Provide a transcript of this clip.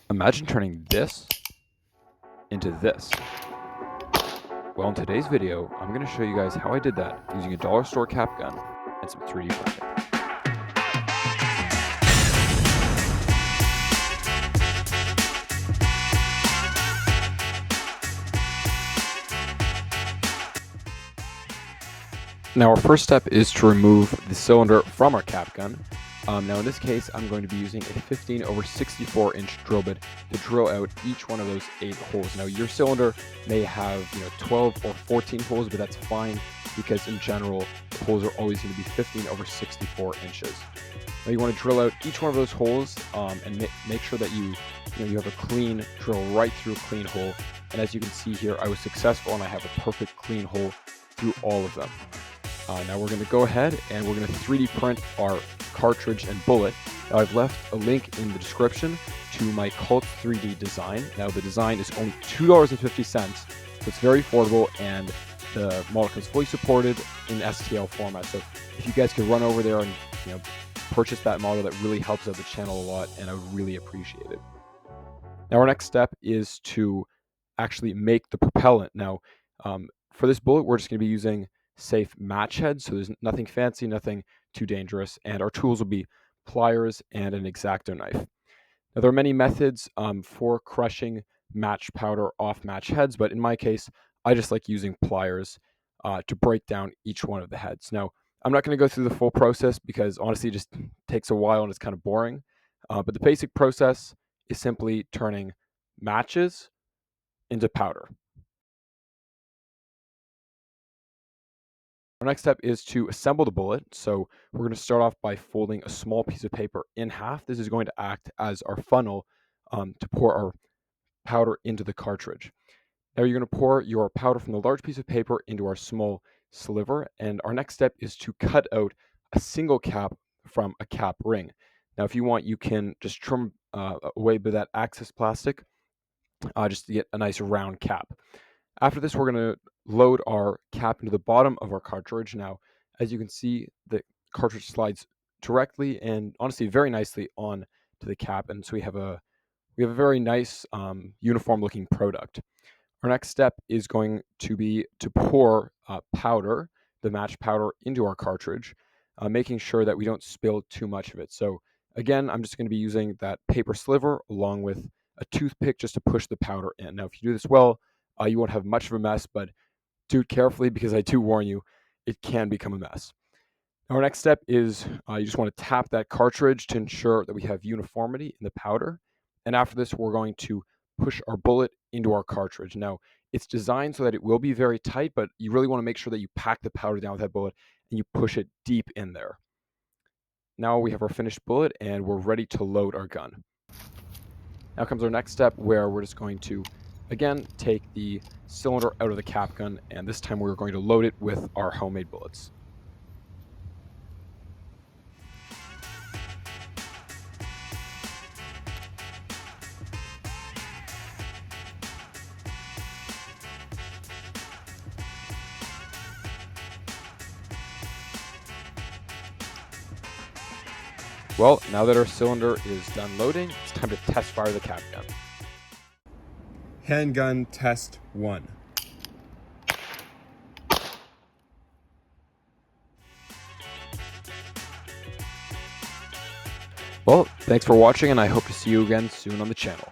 Imagine turning this into this. Well, in today's video, I'm going to show you guys how I did that using a dollar store cap gun and some 3D printing. Now, our first step is to remove the cylinder from our cap gun. Now, in this case, I'm going to be using a 15/64-inch drill bit to drill out each one of those 8 holes. Now, your cylinder may have 12 or 14 holes, but that's fine because in general, the holes are always going to be 15/64 inches. Now, you want to drill out each one of those holes and make sure that you have a clean drill right through a clean hole. And as you can see here, I was successful and I have a perfect clean hole through all of them. Now we're going to go ahead and we're going to 3D print our cartridge and bullet. Now I've left a link in the description to my Cult 3D design. Now the design is only $2.50, so it's very affordable, and the model comes fully supported in STL format. So if you guys could run over there and purchase that model, that really helps out the channel a lot, and I would really appreciate it. Now our next step is to actually make the propellant. Now for this bullet, we're just going to be using safe match heads, so there's nothing fancy, nothing too dangerous, and our tools will be pliers and an X-Acto knife. Now there are many methods for crushing match powder off match heads, but in my case I just like using pliers to break down each one of the heads. Now I'm not going to go through the full process because honestly it just takes a while and it's kind of boring, but the basic process is simply turning matches into powder. Our next step is to assemble the bullet. So we're going to start off by folding a small piece of paper in half. This is going to act as our funnel to pour our powder into the cartridge. Now you're going to pour your powder from the large piece of paper into our small sliver. And our next step is to cut out a single cap from a cap ring. Now if you want, you can just trim away with that access plastic just to get a nice round cap. After this, we're going to load our cap into the bottom of our cartridge. Now, as you can see, the cartridge slides directly and honestly very nicely on to the cap, and so we have a very nice uniform looking product. Our next step is going to be to pour powder, the match powder, into our cartridge, making sure that we don't spill too much of it. So again, I'm just going to be using that paper sliver along with a toothpick just to push the powder in. Now, if you do this well, you won't have much of a mess, but do it carefully because I do warn you, it can become a mess. Our next step is you just want to tap that cartridge to ensure that we have uniformity in the powder. And after this, we're going to push our bullet into our cartridge. Now, it's designed so that it will be very tight, but you really want to make sure that you pack the powder down with that bullet and you push it deep in there. Now we have our finished bullet and we're ready to load our gun. Now comes our next step where we're just going to again take the cylinder out of the cap gun, and this time we're going to load it with our homemade bullets. Well, now that our cylinder is done loading, it's time to test fire the cap gun. Handgun test 1. Well, thanks for watching, and I hope to see you again soon on the channel.